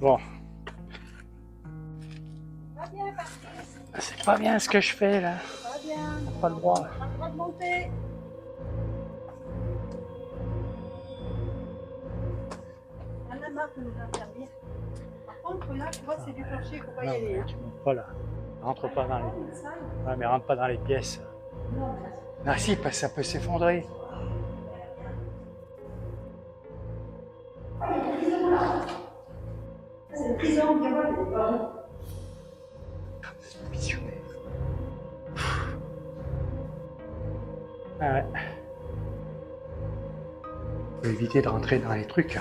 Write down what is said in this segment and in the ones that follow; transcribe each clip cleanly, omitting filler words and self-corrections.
Bon. C'est pas bien ce que je fais là. Pas bien. Pas le droit. Pas le droit de monter. On a marre de nous interdire. Par contre, là, tu vois, c'est du plancher, il faut pas y aller. Tu montes pas là. Rentre pas dans les. Ouais, mais rentre pas dans les pièces. Non, Ah si, parce que ça peut s'effondrer. c'est une prison, viens voir. C'est missionnaire. Ah ouais. Faut éviter de rentrer dans les trucs.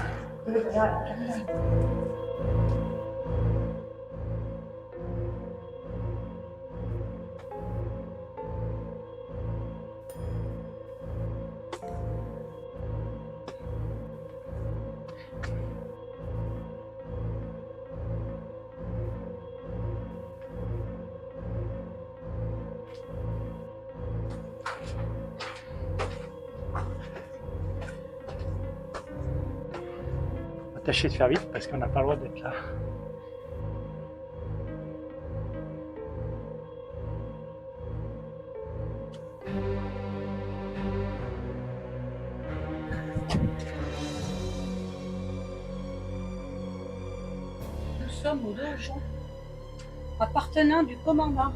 Tâchez de faire vite parce qu'on n'a pas le droit d'être là. Nous sommes aux donjon appartenant du commandant.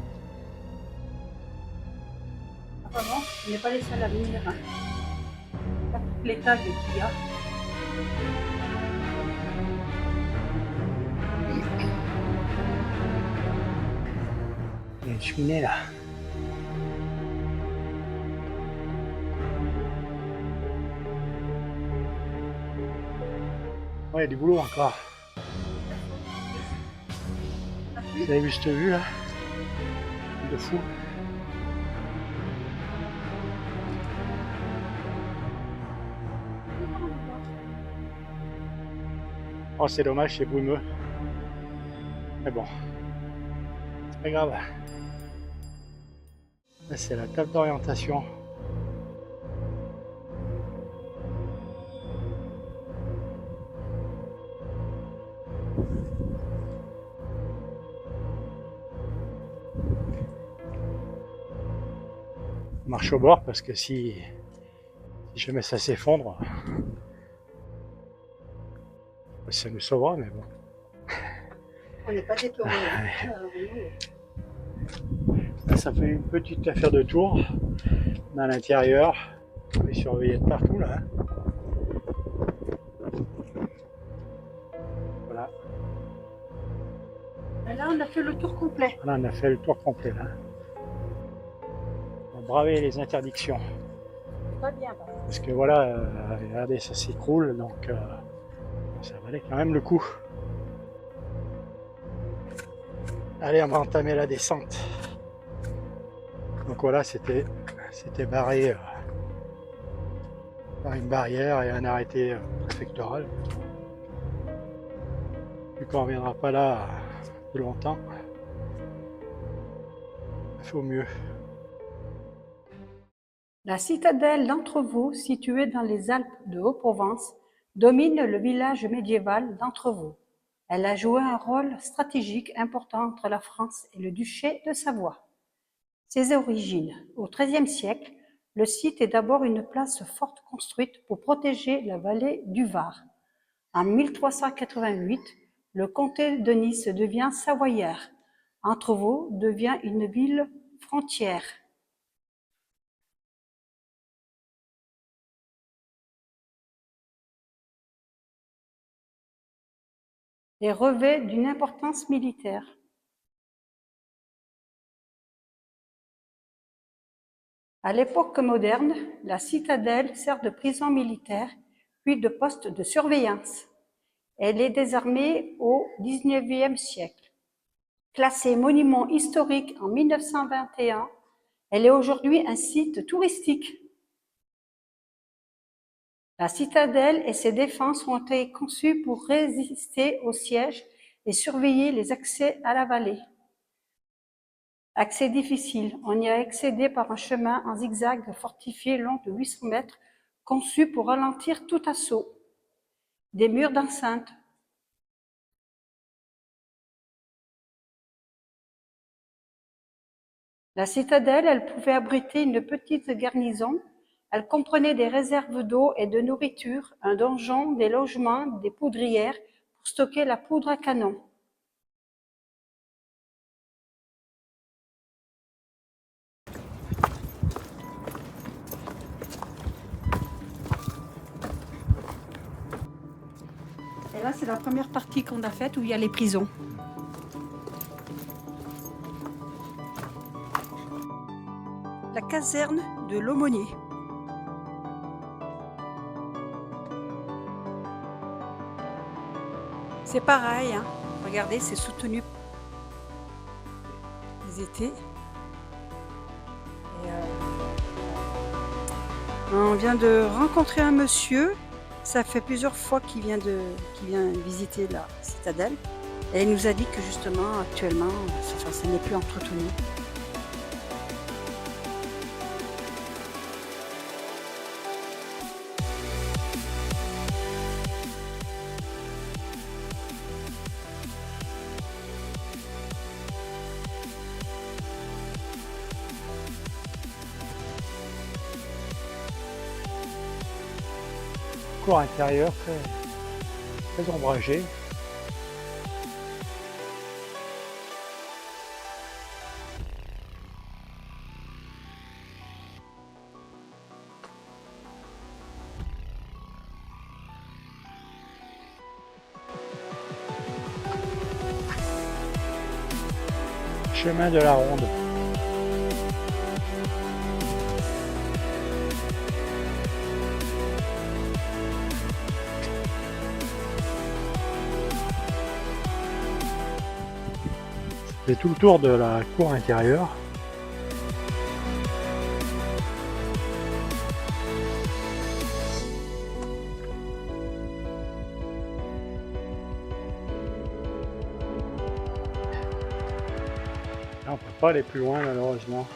Apparemment, il n'est pas les seuls à venir. Hein. Pas toutes les tags qu'il y a. Il y a une cheminée là. Ouais, il y a du boulot encore. Vous avez vu cette vue là? De fou. Oh, c'est dommage, c'est brumeux. Mais bon, c'est pas grave. Là, c'est la table d'orientation. On marche au bord parce que si jamais ça s'effondre, ça nous sauvera, mais bon. On n'est pas détourné. Là, ça fait une petite affaire de tour dans l'intérieur. On est surveillé de partout là. Voilà. Et là, on a fait le tour complet. Voilà, on a fait le tour complet là. On a bravé les interdictions. Pas bien. Parce que voilà, regardez, ça s'écroule, donc ça valait quand même le coup. Allez, on va entamer la descente. Donc voilà, c'était barré par une barrière et un arrêté préfectoral. Vu qu'on ne reviendra pas là plus longtemps, il faut mieux. La citadelle d'Entrevaux, située dans les Alpes de Haute-Provence, domine le village médiéval d'Entrevaux. Elle a joué un rôle stratégique important entre la France et le duché de Savoie. Ses origines. Au XIIIe siècle, le site est d'abord une place forte construite pour protéger la vallée du Var. En 1388, le comté de Nice devient savoyard. Entrevaux devient une ville frontière. Et revêt d'une importance militaire. À l'époque moderne, la citadelle sert de prison militaire, puis de poste de surveillance. Elle est désarmée au XIXe siècle. Classée monument historique en 1921, elle est aujourd'hui un site touristique. La citadelle et ses défenses ont été conçues pour résister au siège et surveiller les accès à la vallée. Accès difficile, on y a accédé par un chemin en zigzag fortifié long de 800 mètres, conçu pour ralentir tout assaut. Des murs d'enceinte. La citadelle, elle pouvait abriter une petite garnison. Elle comprenait des réserves d'eau et de nourriture, un donjon, des logements, des poudrières pour stocker la poudre à canon. Et là, c'est la première partie qu'on a faite où il y a les prisons. La caserne de l'aumônier. C'est pareil, hein. Regardez, c'est soutenu les étés. On vient de rencontrer un monsieur. Ça fait plusieurs fois qu'il vient visiter la citadelle. Et il nous a dit que justement, actuellement, ça n'est plus entretenu. Cour intérieure très ombragée. Chemin de la Ronde. C'est tout le tour de la cour intérieure. Là, on ne peut pas aller plus loin malheureusement.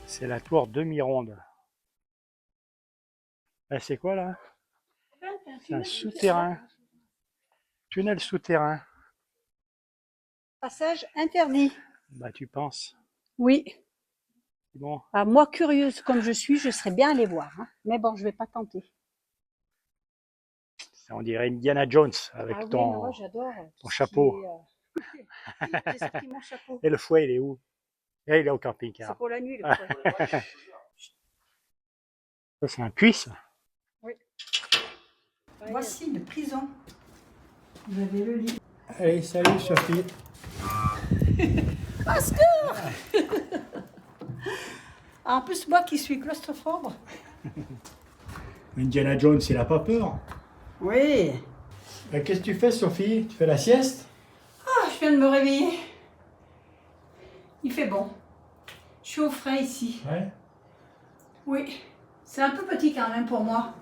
C'est la tour demi-ronde. C'est quoi là? C'est un souterrain. Tunnel souterrain. Passage interdit. Bah tu penses. Oui. Bon. Ah, moi, curieuse comme je suis, je serais bien allée voir. Hein. Mais bon, je ne vais pas tenter. On dirait Indiana Jones avec ton chapeau. J'ai sorti mon chapeau. Et le fouet, il est où? Et il est au camping-car. C'est pour la nuit, le fouet. Ça, c'est un puits. Oui. Voici une prison. Vous avez le lit. Allez, salut Sophie. En plus, moi qui suis claustrophobe. Indiana Jones, il n'a pas peur. Oui. Qu'est-ce que tu fais, Sophie? Tu fais la sieste? Ah, je viens de me réveiller. Il fait bon. Je suis au frais ici. Ouais. Oui. C'est un peu petit quand même pour moi.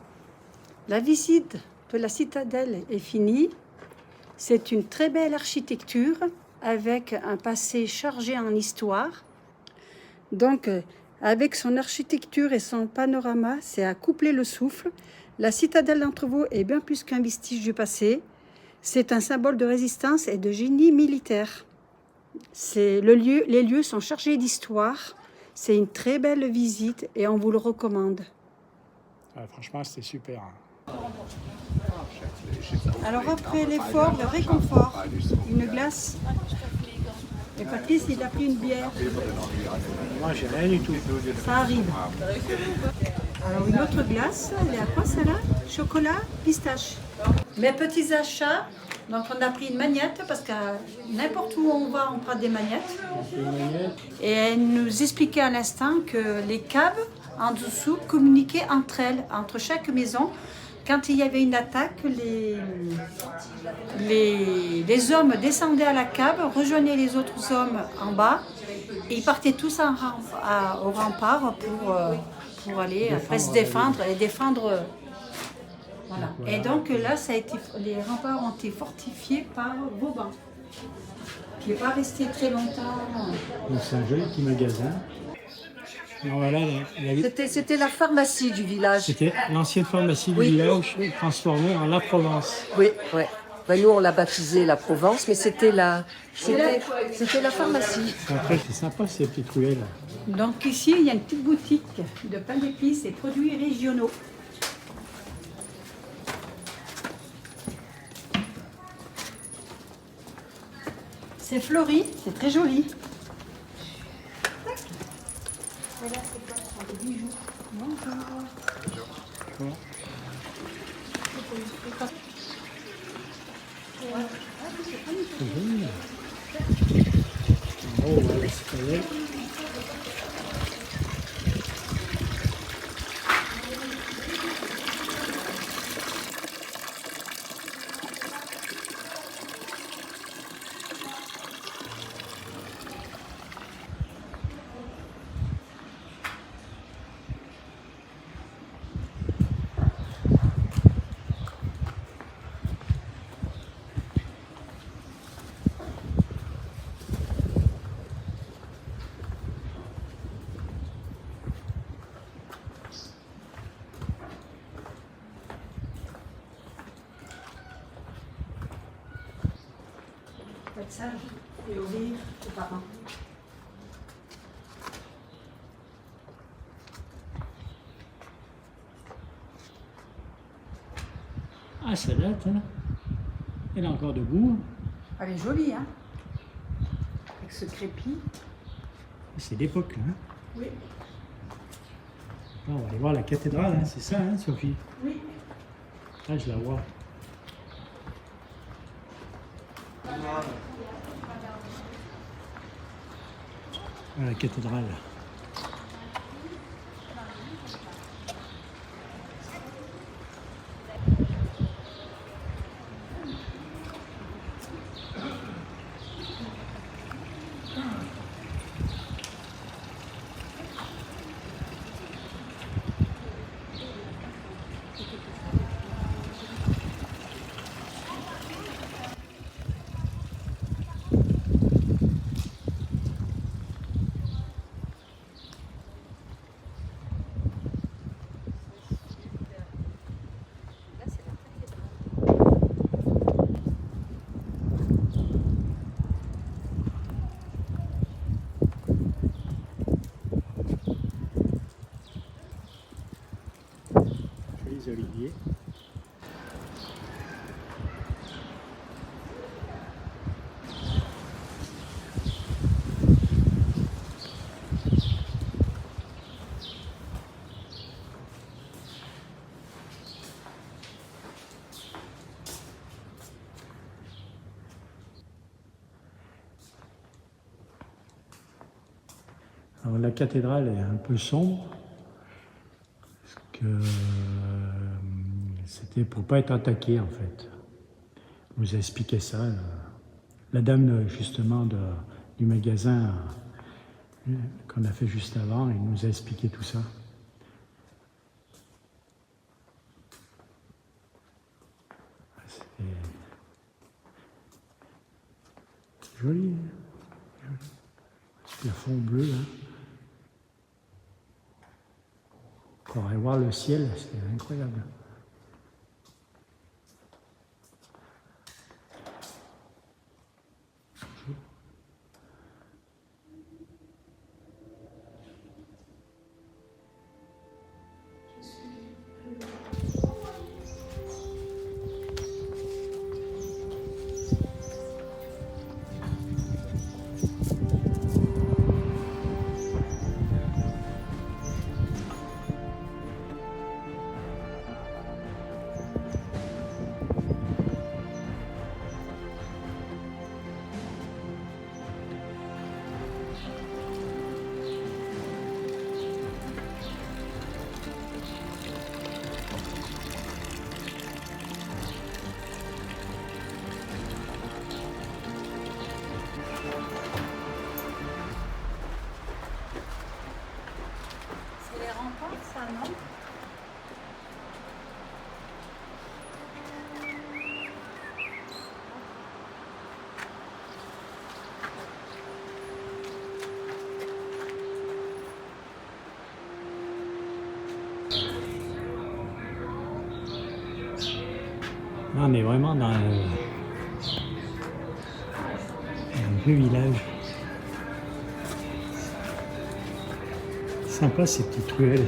La visite de la citadelle est finie. C'est une très belle architecture avec un passé chargé en histoire. Donc, avec son architecture et son panorama, c'est à coupler le souffle. La citadelle d'Entrevaux est bien plus qu'un vestige du passé. C'est un symbole de résistance et de génie militaire. Les lieux sont chargés d'histoire. C'est une très belle visite et on vous le recommande. Franchement, c'était super. Alors après l'effort, le réconfort, une glace. Et Patrice, il a pris une bière. Moi, j'ai rien du tout. Ça arrive. Alors une autre glace, elle est à quoi celle-là? Chocolat, pistache. Mes petits achats, donc on a pris une magnette parce que n'importe où on va, on prend des magnettes. Et elle nous expliquait à l'instant que les caves en dessous communiquaient entre elles, entre chaque maison. Quand il y avait une attaque, les hommes descendaient à la cave, rejoignaient les autres hommes en bas et ils partaient tous au rempart pour aller après se défendre et défendre. Voilà. Et donc là, les remparts ont été fortifiés par Vauban, qui n'est pas resté très longtemps. C'est un joli petit magasin. Voilà, C'était la pharmacie du village. c'était l'ancienne pharmacie du Oui. village transformée en La Provence. Oui, oui. Ben, nous, on l'a baptisé la Provence, mais c'était la pharmacie. Après, c'est sympa ces petites ruelles. Donc ici, il y a une petite boutique de pain d'épices et produits régionaux. C'est fleuri, c'est très joli. Voilà, c'est quoi? Ce sont des bijoux. Bonjour. C'est joli. Oh, voilà, c'est pas vrai. Faut être sage et obéir aux parents. Ah, ça date, hein. Elle est encore debout. Elle est jolie, hein? Avec ce crépi. C'est d'époque, là. Hein. Oui. Ah, on va aller voir la cathédrale, hein. C'est ça, hein, Sophie? Oui. Ah, je la vois. Ah, la cathédrale. Jolis oliviers. Alors, la cathédrale est un peu sombre, parce que c'était pour pas être attaqué en fait. On nous a expliqué ça. La dame justement du magasin qu'on a fait juste avant, elle nous a expliqué tout ça. C'est joli, hein. Ce plafond bleu là. On pourrait voir le ciel, c'est incroyable. Là, on est vraiment dans un vieux village. Sympa ces petites ruelles.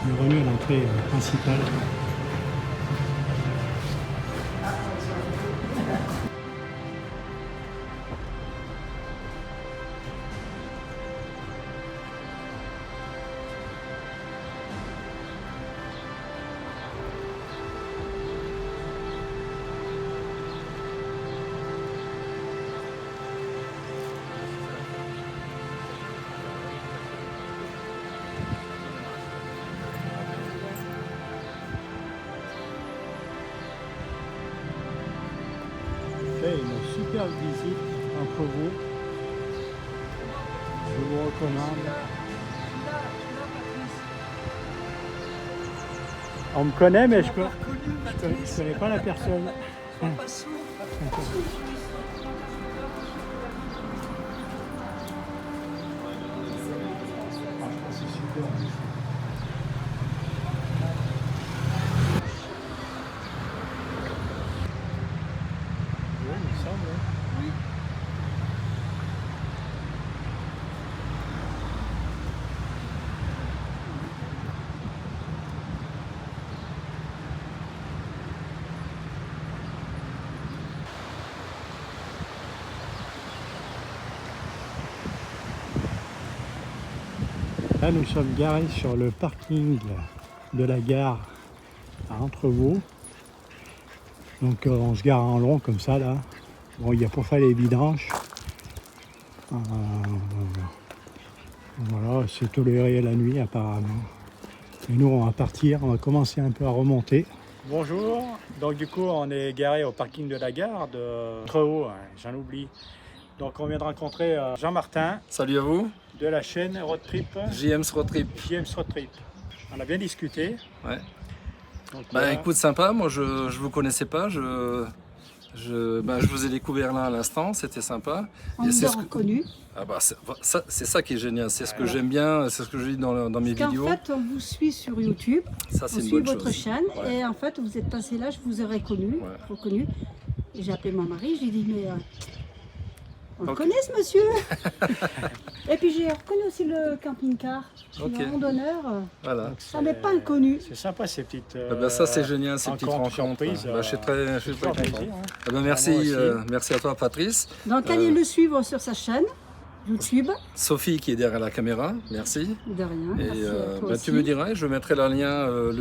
On est revenu à l'entrée principale. Fait une superbe visite entre vous. Je vous recommande. On me connaît, mais je connais pas la personne. C'est super. Oui, il me semble. Oui. Là, nous sommes garés sur le parking de la gare à Entrevaux. Donc on se gare en long comme ça là. Bon, il y a pour faire les vidanges. Voilà, c'est toléré la nuit apparemment. Et nous on va partir, on va commencer un peu à remonter. Bonjour, donc du coup on est garé au parking de la gare de Entrevaux, hein, j'en oublie. Donc on vient de rencontrer Jean-Martin. Salut à vous. De la chaîne Road Trip. JM's Road Trip. JM's Road Trip. On a bien discuté. Ouais. Donc, Écoute, sympa. Moi, je vous connaissais pas. Je vous ai découvert là à l'instant. C'était sympa. On nous a reconnus. Ah bah, c'est ça qui est génial. C'est ce que j'aime bien. C'est ce que je dis dans mes vidéos. En fait, on vous suit sur YouTube. Ça, On c'est une suit bonne votre chose. chaîne. Ouais. Et en fait, vous êtes passé là, je vous ai reconnu. Et j'ai appelé mon mari. J'ai dit, mais on le connaît ce monsieur. Et puis j'ai reconnu aussi le camping-car. Ok. Le randonneur. Voilà. Ça n'est pas inconnu. C'est sympa ces petites. Ça, c'est génial, ces petites rencontres. surprises, Je suis très content. plaisir, hein. Merci, Moi aussi. merci à toi, Patrice. Donc allez le suivre sur sa chaîne YouTube. Sophie qui est derrière la caméra. Merci. De rien. Et Merci à toi aussi. tu me diras, je mettrai le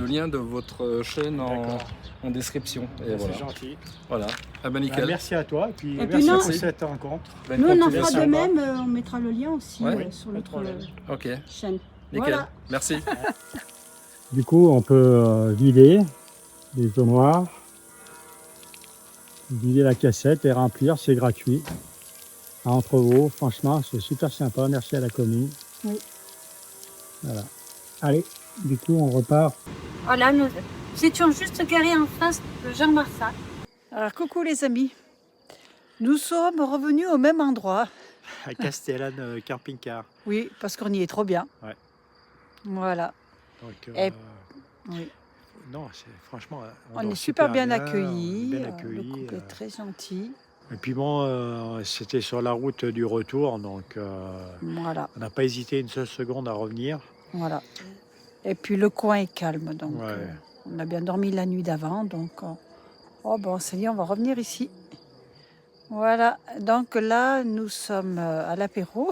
lien de votre chaîne D'accord. en description. Et C'est voilà. gentil. Voilà. Ah ben nickel. Merci à toi et puis Et puis merci non. pour cette rencontre. Bonne Nous, on en continuation. fera de même. On mettra le lien aussi Ouais. sur Pas de notre problème. Ok, chaîne. nickel. Voilà. Merci. Du coup, on peut vider les eaux noires, vider la cassette et remplir, c'est gratuit. À Entrevaux, franchement, c'est super sympa. Merci à la commune. Oui. Voilà. Allez, du coup, on repart. Voilà, nous étions juste garés en face de Jean-Martin. Alors, coucou les amis. Nous sommes revenus au même endroit. À Castellane Camping-Car. Oui, parce qu'on y est trop bien. Ouais. Voilà. Donc, Et- Oui. non, c'est franchement. On dort est super bien on est accueillis. bien Le accueillis. couple est très gentil. Et puis bon, c'était sur la route du retour, donc Voilà, on n'a pas hésité une seule seconde à revenir. voilà. Et puis le coin est calme, donc Ouais. on a bien dormi la nuit d'avant, donc on s'est dit on va revenir ici. Voilà, donc là nous sommes à l'apéro,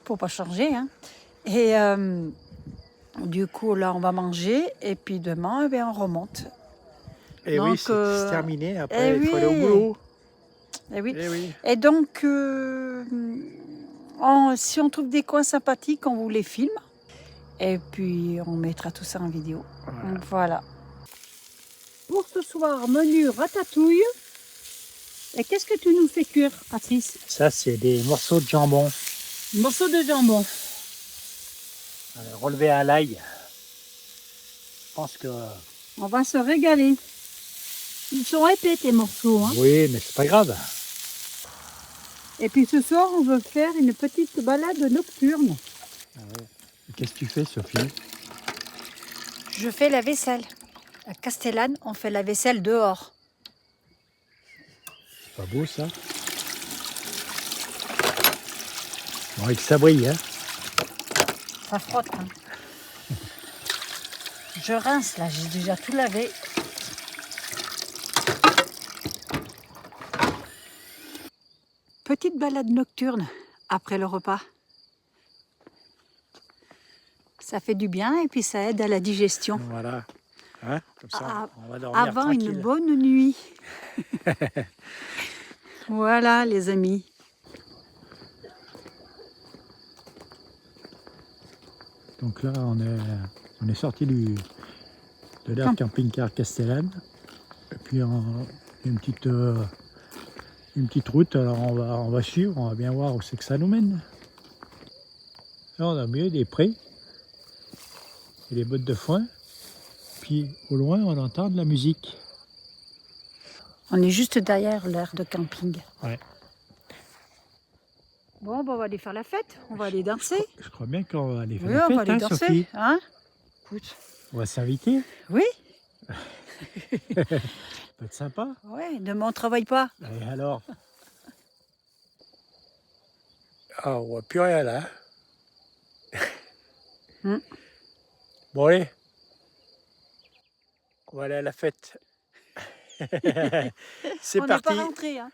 pour pas changer, hein. Et du coup là on va manger et puis demain on remonte. Et Donc, oui, c'est terminé. Après, eh il faut aller au oui. boulot. Et oui. Eh oui. Et donc, si on trouve des coins sympathiques, on vous les filme. Et puis, on mettra tout ça en vidéo. Voilà. Voilà. Pour ce soir, menu ratatouille, Et qu'est-ce que tu nous fais cuire, Patrice? Ça, c'est des morceaux de jambon Morceau de jambon. relevés à l'ail. Je pense que... On va se régaler. Ils sont épais tes morceaux. Hein. Oui, mais c'est pas grave. Et puis ce soir, on veut faire une petite balade nocturne. Qu'est-ce que tu fais, Sophie? Je fais la vaisselle. À Castellane, on fait la vaisselle dehors. C'est pas beau, ça? Bon, et que ça brille, hein? Ça frotte. Hein. Je rince là, j'ai déjà tout lavé. Petite balade nocturne après le repas. Ça fait du bien et puis ça aide à la digestion. Voilà. Hein? Comme ça, Ah, on va dormir avant tranquille. une bonne nuit. Voilà les amis. Donc là, on est sorti de l'air camping-car Castellane. Et puis, il y a une petite route. Alors, on va suivre, on va bien voir où c'est que ça nous mène. Là, on a mieux des prés et des bottes de foin. Puis, au loin, on entend de la musique. On est juste derrière l'aire de camping. Ouais. Bon, on va aller faire la fête, on va aller danser. Je crois bien qu'on va aller faire Oui, la on fête, va aller hein, danser. Sophie? Hein? Écoute. On va s'inviter. Oui, Ça peut être sympa. ouais, demain on travaille pas. Et alors? Ah, on voit plus rien là. Hmm. Bon, allez. On va aller à la fête. C'est On n'est parti. pas rentré. Hein.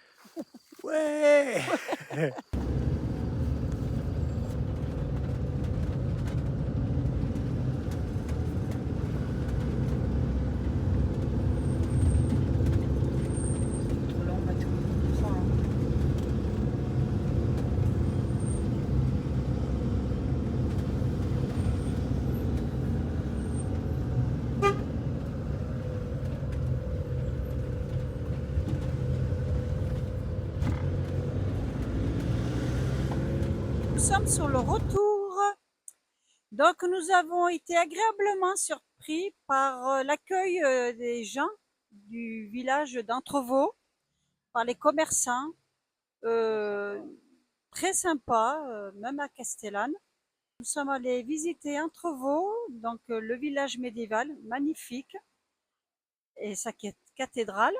Ouais. Trop long, on va tout. Nous sommes sur le retour. Donc nous avons été agréablement surpris par l'accueil des gens du village d'Entrevaux, par les commerçants. Très sympa, même à Castellane. Nous sommes allés visiter Entrevaux, donc le village médiéval, magnifique, et sa cathédrale,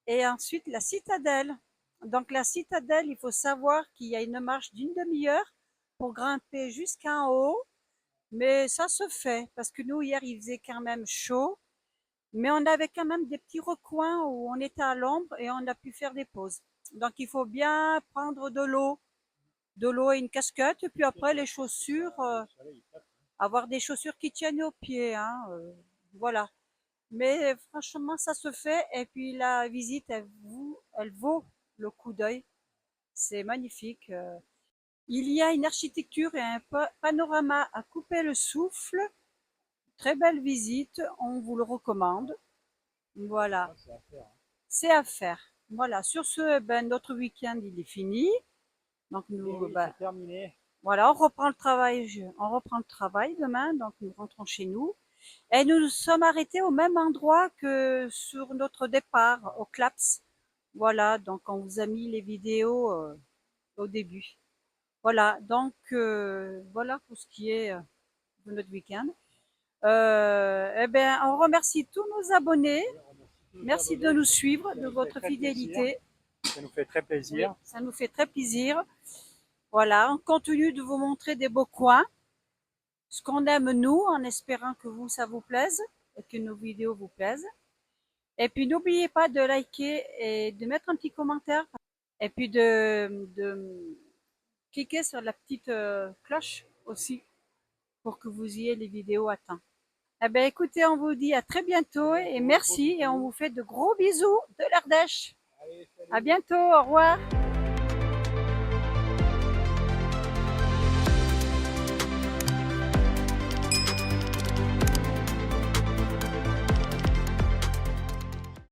et ensuite la citadelle. Donc la citadelle, il faut savoir qu'il y a une marche d'une demi-heure pour grimper jusqu'en haut, mais ça se fait, parce que nous, hier, il faisait quand même chaud, mais on avait quand même des petits recoins où on était à l'ombre et on a pu faire des pauses. Donc il faut bien prendre de l'eau et une casquette, et puis après les chaussures, avoir des chaussures qui tiennent aux pieds, hein, voilà. Mais franchement, ça se fait, et puis la visite, elle vaut le coup d'œil. C'est magnifique. Il y a une architecture et un panorama à couper le souffle. Très belle visite, on vous le recommande. Voilà. C'est à faire. Voilà. Sur ce, ben, notre week-end, il est fini. Donc nous, ben, terminé. voilà, on reprend le travail demain, donc nous rentrons chez nous. Et nous nous sommes arrêtés au même endroit que sur notre départ, au Claps. Voilà, donc on vous a mis les vidéos au début. Voilà, donc voilà pour ce qui est de notre week-end. Eh bien, on remercie tous nos abonnés. Merci de nous suivre, de votre fidélité. Ça nous fait très plaisir. Oui, ça nous fait très plaisir. Voilà, on continue de vous montrer des beaux coins. Ce qu'on aime nous, en espérant que vous, ça vous plaise et que nos vidéos vous plaisent. Et puis n'oubliez pas de liker et de mettre un petit commentaire. Et puis de cliquer sur la petite cloche aussi pour que vous ayez les vidéos à temps. Eh bien écoutez, on vous dit à très bientôt et merci et on vous fait de gros bisous de l'Ardèche. À bientôt, au revoir.